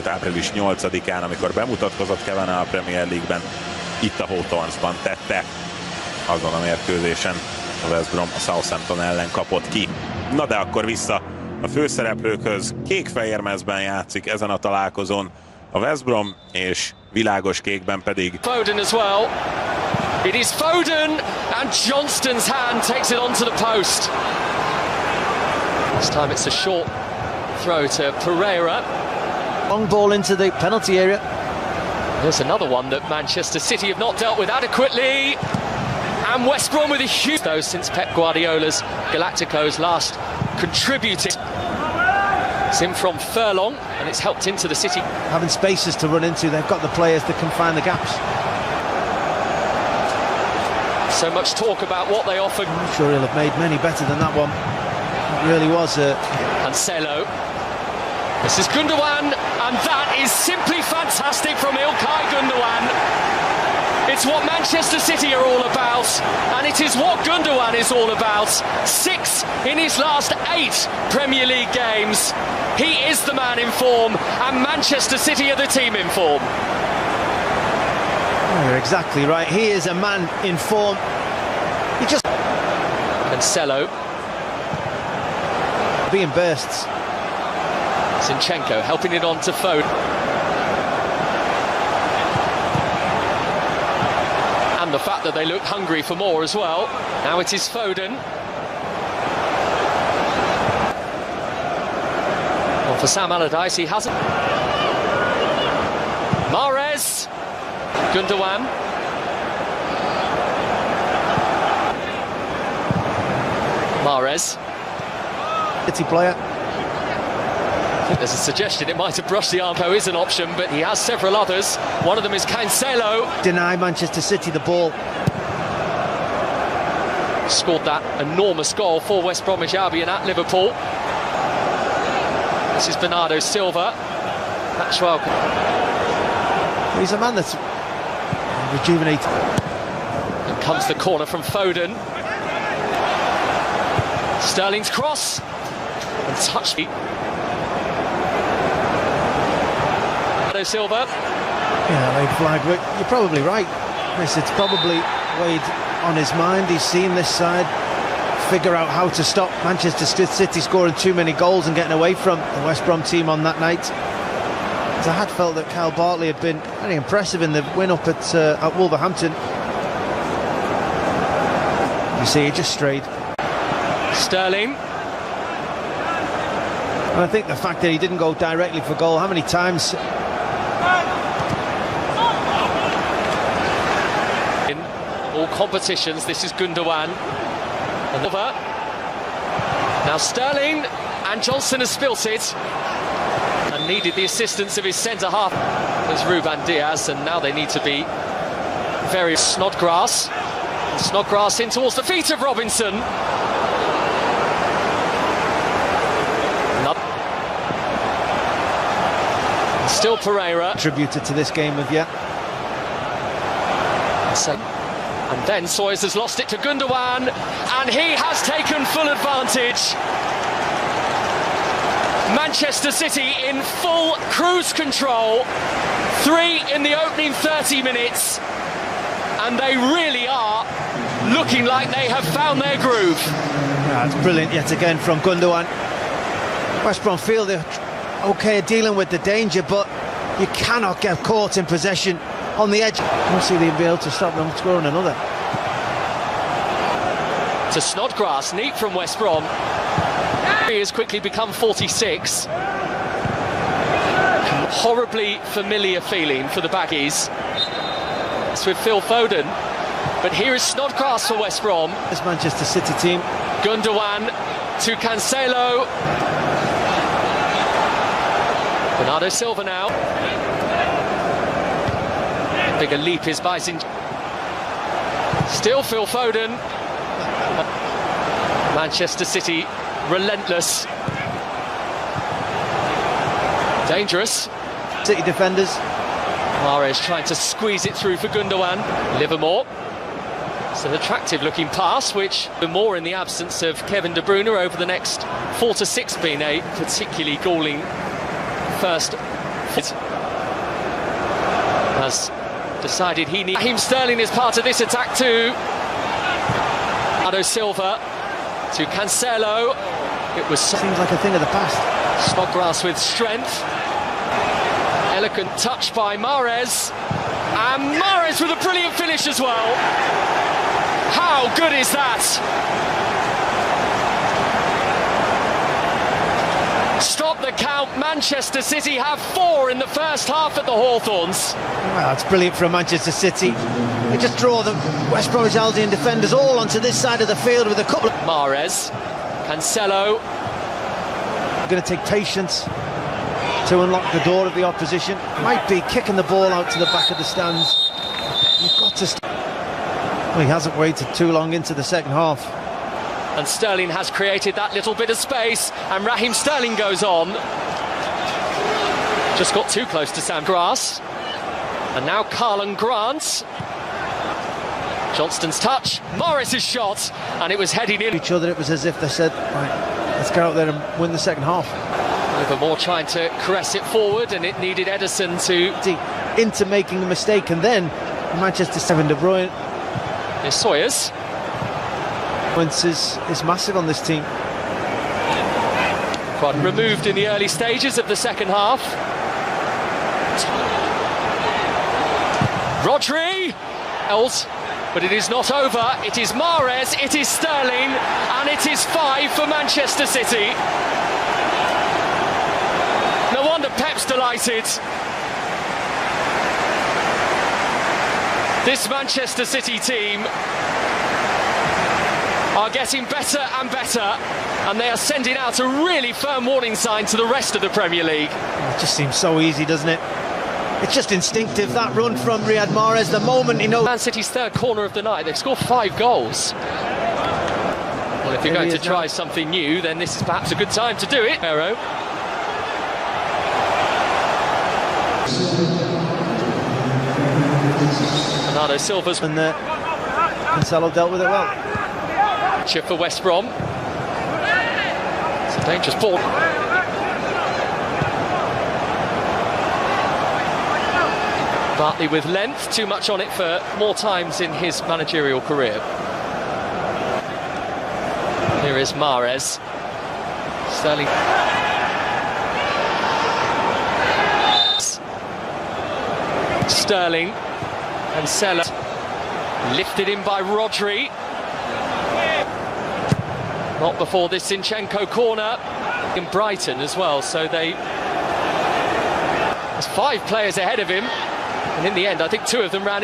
Április 8-án, amikor bemutatkozott Kevin a Premier League-ben, itt a Hawthornsban tette azon a mérkőzésen. A West Brom a Southampton ellen kapott ki. Na de akkor vissza a főszereplőkhöz. Kék-fehér mezben játszik ezen a találkozón a West Brom, és világos kékben pedig Foden as well. It is Foden and Johnston's hand takes it onto the post. This time it's a short throw to Pereira. Long ball into the penalty area. There's another one that Manchester City have not dealt with adequately. And West Brom with a huge though since Pep Guardiola's Galacticos last contributed. It's in from furlong and it's helped into the City. Having spaces to run into, they've got the players that can find the gaps. So much talk about what they offered. I'm sure he'll have made many better than that one. It really was a... Cancelo. This is Gundogan, and that is simply fantastic from Ilkay Gundogan. It's what Manchester City are all about, and it is what Gundogan is all about. 6 in his last 8 Premier League games. He is the man in form, and Manchester City are the team in form. You're exactly right. He is a man in form. He just... Cancelo. Being bursts. Zinchenko helping it on to Foden. And the fact that they look hungry for more as well. Now it is Foden. Well, for Sam Allardyce, he hasn't. Mahrez. Gundogan. Mahrez. City player. I think there's a suggestion it might have brushed the arm. Is an option, but he has several others. One of them is Cancelo. Deny Manchester City the ball. Scored that enormous goal for West Bromwich Albion at Liverpool. This is Bernardo Silva. That's well. He's a man that's rejuvenated. And comes the corner from Foden. Sterling's cross and touch. Silva. Yeah, late flag. You're probably right, Chris. It's probably weighed on his mind. He's seen this side figure out how to stop Manchester City scoring too many goals and getting away from the West Brom team on that night. I had felt that Kyle Bartley had been very impressive in the win up at Wolverhampton. You see, he just strayed. Sterling. And I think the fact that he didn't go directly for goal, how many times... In all competitions, this is Gundogan. And over. Now Sterling, and Johnson has spilt it. And needed the assistance of his centre-half. There's Ruben Diaz, and now they need to be very Snodgrass. And Snodgrass in towards the feet of Robinson. Still Pereira. Attributed to this game of yet. And then Sawyers has lost it to Gundogan, and he has taken full advantage. Manchester City in full cruise control. 3 in the opening 30 minutes. And they really are looking like they have found their groove. Yeah, it's brilliant yet again from Gundogan. West Brom feel they're okay dealing with the danger, but you cannot get caught in possession on the edge. We'll see they'll be able to stop them scoring another. To Snodgrass, neat from West Brom. He has quickly become 46. Horribly familiar feeling for the Baggies. It's with Phil Foden, but here is Snodgrass for West Brom. This Manchester City team. Gundogan to Cancelo. Bernardo Silva now. Bigger leap is by Still Phil Foden. Manchester City relentless. Dangerous. City defenders. Mahrez trying to squeeze it through for Gundogan. Livermore. It's an attractive looking pass, which more in the absence of Kevin De Bruyne over the next 4 to 6 being a particularly galling first has decided he needs. Raheem Sterling is part of this attack too. Silva to Cancelo. It was seems like a thing of the past. Snodgrass with strength. Elegant touch by محرز. And محرز with a brilliant finish as well. How good is that? Stop the count. Manchester City have 4 in the first half at the Hawthorns. Well, it's brilliant for Manchester City. They just draw the West Bromwich Albion defenders all onto this side of the field with a couple of... محرز, Cancelo. Going to take patience to unlock the door of the opposition. Might be kicking the ball out to the back of the stands. You've got to... Well, he hasn't waited too long into the second half. And Sterling has created that little bit of space, and Raheem Sterling goes on. Just got too close to Sam Grass. And now Carlin Grant. Johnston's touch, Morris's shot, and it was heading in. Each other, it was as if they said, right, let's go out there and win the second half. Livermore trying to caress it forward, and it needed Ederson to... into making a mistake, and then Manchester 7 De Bruyne. Here's Sawyers. Is massive on this team. Quite removed in the early stages of the second half. Rodri, but it is not over. It is محرز, it is Sterling, and it is 5 for Manchester City. No wonder Pep's delighted. This Manchester City team are getting better and better, and they are sending out a really firm warning sign to the rest of the Premier League. It just seems so easy, doesn't it? It's just instinctive, that run from Riyad Mahrez, the moment he knows... Man City's third corner of the night, they've scored 5 goals. Well, if you're going to try something new, then this is perhaps a good time to do it. Arrow. Bernardo Silva's... And Cancelo dealt with it well. Chip for West Brom. It's a dangerous ball. Bartley with length, too much on it for more times in his managerial career. Here is محرز. Sterling. Sterling and Sella. Lifted in by Rodri. Not before this Zinchenko corner in Brighton as well, so there's 5 players ahead of him, and in the end I think 2 of them ran in.